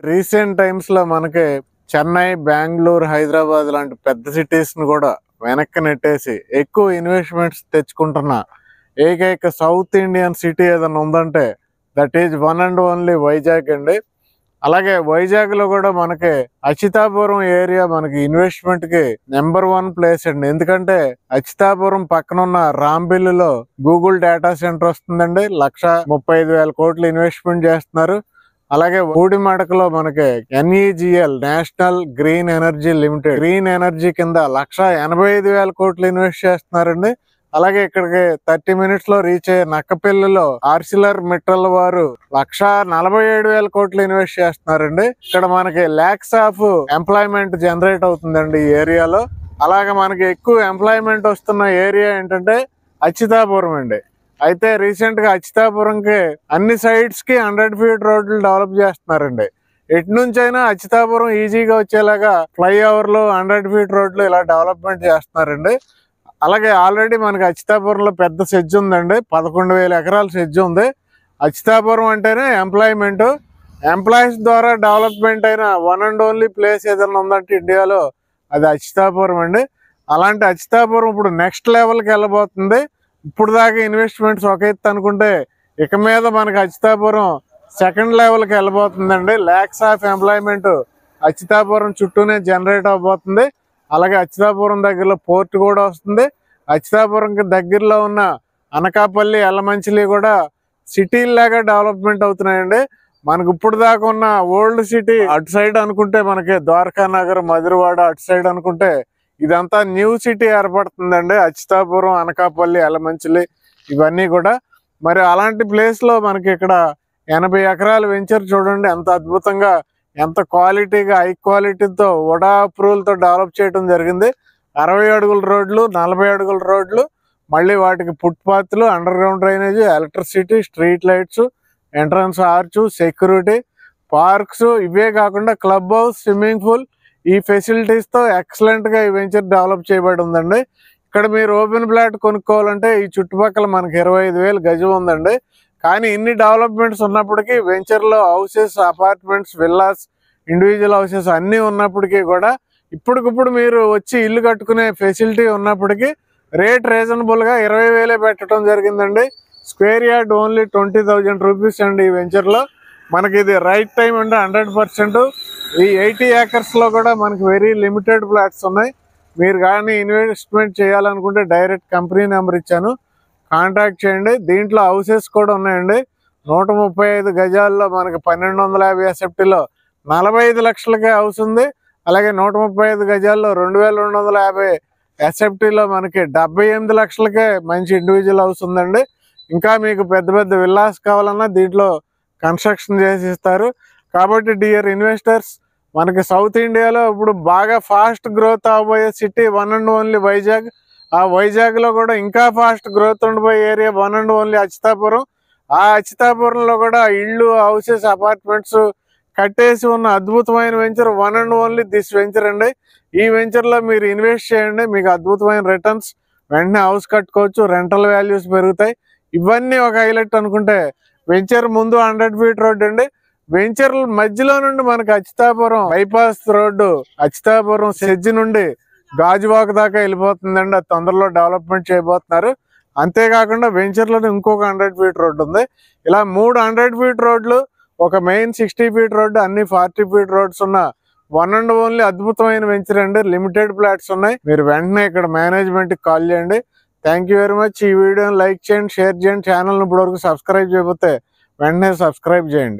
Recent times లో మనకి చెన్నై, బెంగళూరు, హైదరాబాద్ లాంటి పెద్ద సిటీస్ ని కూడా వెనక్కి నెట్టేసి ఎక్కువ ఇన్వెస్ట్మెంట్స్ తెచ్చుకుంటున్న ఏకైక సౌత్ ఇండియన్ సిటీ ఏదైనా ఉందంటే that is one and only Vizag అండి. అలాగే వైజాగ్ లో కూడా మనకి అచ్యుతాపురం ఏరియా మనకి ఇన్వెస్ట్మెంట్ కి నెంబర్ 1 ప్లేస్ అండి. ఎందుకంటే అచ్యుతాపురం పక్కనున్న రాంబిల్లులో గూగుల్ డేటా సెంటర్ వస్తుందండి. 1,35,000 కోట్లు ఇన్వెస్ట్మెంట్ చేస్తున్నారు. అలాగే ఊడిమడకలో మనకి NEGL national green energy limited green energy కింద 1,85,000 కోట్లు ఇన్వెస్ట్ చేస్తున్నారండి. అలాగే ఇక్కడికి 30 minutes లో రీచ్ అయ్యే నక్కపల్లిలో ఆర్సిలర్ మిట్టల్ వారు 1,47,000 కోట్లు ఇన్వెస్ట్ చేస్తున్నారండి. ఇక్కడ మనకి లాక్స్ ఆఫ్ ఎంప్లాయ్మెంట్ జనరేట్ అవుతుందండి ఈ ఏరియాలో. అలాగే మనకి ఎక్కువ ఎంప్లాయ్మెంట్ వస్తున్న ఏరియా ఏంటంటే అచ్యుతాపురం అండి. అయితే రీసెంట్ గా అచ్యుతాపురంకి అన్ని సైడ్స్ కి 100 feet రోడ్లు డెవలప్ చేస్తున్నారండి. ఎటు నుంచి అయినా అచ్యుతాపురం ఈజీగా వచ్చేలాగా ఫ్లైఓవర్లు, 100 feet రోడ్లు ఇలా డెవలప్మెంట్ చేస్తున్నారండి. అలాగే ఆల్రెడీ మనకి అచ్యుతాపురంలో పెద్ద సెజ్ ఉందండి. 11,000 ఎకరాల సెజ్ ఉంది. అచ్యుతాపురం అంటేనే ఎంప్లాయ్మెంట్, ఎంప్లాయీస్ ద్వారా డెవలప్మెంట్ అయిన వన్ అండ్ ఓన్లీ ప్లేస్ ఏదైనా ఉందంటే ఇండియాలో అది అచ్యుతాపురం అండి. అలాంటి అచ్యుతాపురం ఇప్పుడు నెక్స్ట్ లెవెల్కి వెళ్ళబోతుంది. ఇప్పుడు దాకా ఇన్వెస్ట్మెంట్స్ ఒక ఎత్తు అనుకుంటే ఇక మీద మనకి అచ్యుతాపురం సెకండ్ లెవెల్కి వెళ్ళబోతుందండి. లాక్స్ ఆఫ్ ఎంప్లాయ్మెంట్ అచ్యుతాపురం చుట్టూనే జనరేట్ అవబోతుంది. అలాగే అచ్యుతాపురం దగ్గరలో పోర్ట్ కూడా వస్తుంది. అచ్యుతాపురంకి దగ్గరలో ఉన్న అనకాపల్లి, ఎల్లమంచిలి కూడా సిటీలాగా డెవలప్మెంట్ అవుతున్నాయండి. మనకు ఇప్పుడు దాకా ఉన్న ఓల్డ్ సిటీ అటు సైడ్ అనుకుంటే మనకి ద్వారకా నగర్, మధురవాడ అటు సైడ్ అనుకుంటే ఇదంతా న్యూ సిటీ ఏర్పడుతుందండి. అచ్యుతాపురం, అనకాపల్లి, ఎల్లమంచిలి ఇవన్నీ కూడా. మరి అలాంటి ప్లేస్ లో మనకి ఇక్కడ 80 ఎకరాల వెంచర్ చూడండి ఎంత అద్భుతంగా, ఎంత క్వాలిటీగా, హై క్వాలిటీతో వడా అప్రూవల్తో డెవలప్ చేయడం జరిగింది. 60 అడుగుల రోడ్లు, 40 అడుగుల రోడ్లు, మళ్ళీ వాటికి ఫుట్పాత్లు, underground drainage, electricity, street lights, entrance arch, security, parks, ఇవే కాకుండా క్లబ్ హౌస్, స్విమ్మింగ్ పూల్, ఈ ఫెసిలిటీస్తో ఎక్సలెంట్గా ఈ వెంచర్ డెవలప్ చేయబడి ఉందండి. ఇక్కడ మీరు ఓపెన్ ప్లాట్ కొనుక్కోవాలంటే ఈ చుట్టుపక్కల మనకి 25,000 గజం ఉందండి. కానీ ఇన్ని డెవలప్మెంట్స్ ఉన్నప్పటికీ వెంచర్లో houses, apartments, villas, individual houses అన్నీ ఉన్నప్పటికీ కూడా ఇప్పటికిప్పుడు మీరు వచ్చి ఇల్లు కట్టుకునే ఫెసిలిటీ ఉన్నప్పటికీ రేట్ రీజనబుల్గా 20,000 పెట్టడం జరిగిందండి. స్క్వేర్ యార్డ్ ఓన్లీ 20,000 రూపీస్ అండి ఈ వెంచర్లో. మనకి ఇది రైట్ టైం అంటే 100%. ఈ 80 acres కూడా మనకి వెరీ లిమిటెడ్ ఫ్లాట్స్ ఉన్నాయి. మీరు కానీ ఇన్వెస్ట్మెంట్ చేయాలనుకుంటే డైరెక్ట్ కంపెనీ నెంబర్ ఇచ్చాను, కాంటాక్ట్ చేయండి. దీంట్లో హౌసెస్ కూడా ఉన్నాయండి. 135 గజాల్లో మనకి 1,250 ఎస్ఎఫ్టీలో 45 లక్షలకే హౌస్ ఉంది. అలాగే 135 గజాల్లో 2,250 ఎస్ఎఫ్టీలో మనకి 78 లక్షలకే మంచి ఇండివిజువల్ హౌస్ ఉందండి. ఇంకా మీకు పెద్ద పెద్ద విల్లాస్ కావాలన్నా దీంట్లో కన్స్ట్రక్షన్ చేసి ఇస్తారు. కాబట్టి డియర్ ఇన్వెస్టర్స్, మనకి సౌత్ ఇండియాలో ఇప్పుడు బాగా ఫాస్ట్ గ్రోత్ అవబోయే city one and only Vizag. ఆ వైజాగ్లో కూడా ఇంకా ఫాస్ట్ గ్రోత్ ఉండిపోయే area one and only Atchutapuram. ఆ అచ్యుతాపురంలో కూడా ఇళ్ళు, హౌసెస్, అపార్ట్మెంట్స్ కట్టేసి ఉన్న అద్భుతమైన venture one and only this venture అండి. ఈ వెంచర్లో మీరు ఇన్వెస్ట్ చేయండి, మీకు అద్భుతమైన రిటర్న్స్, వెంటనే హౌస్ కట్టుకోవచ్చు, రెంటల్ వాల్యూస్ పెరుగుతాయి. ఇవన్నీ ఒక హైలైట్ అనుకుంటే వెంచర్ ముందు 100 feet రోడ్ అండి. వెంచర్ మధ్యలో నుండి మనకి Achyutapuram bypass road Achyutapuram SEZ నుండి గాజువాక దాకా వెళ్ళిపోతుందండి. అది తొందరలో డెవలప్మెంట్ చేయబోతున్నారు. అంతేకాకుండా వెంచర్లో ఇంకొక 100 feet రోడ్డు ఉంది. ఇలా 3 100 feet రోడ్లు, ఒక మెయిన్ 60 feet రోడ్డు, అన్ని 40 feet రోడ్స్ ఉన్న వన్ అండ్ ఓన్లీ అద్భుతమైన వెంచర్ అండి. లిమిటెడ్ ఫ్లాట్స్ ఉన్నాయి. మీరు వెంటనే ఇక్కడ మేనేజ్మెంట్కి కాల్ చేయండి. Thank you very much. ఈ వీడియోని లైక్ చేయండి, షేర్ చేయండి. ఛానల్ని ఇప్పటివరకు సబ్స్క్రైబ్ చేయకపోతే వెంటనే సబ్స్క్రైబ్ చేయండి.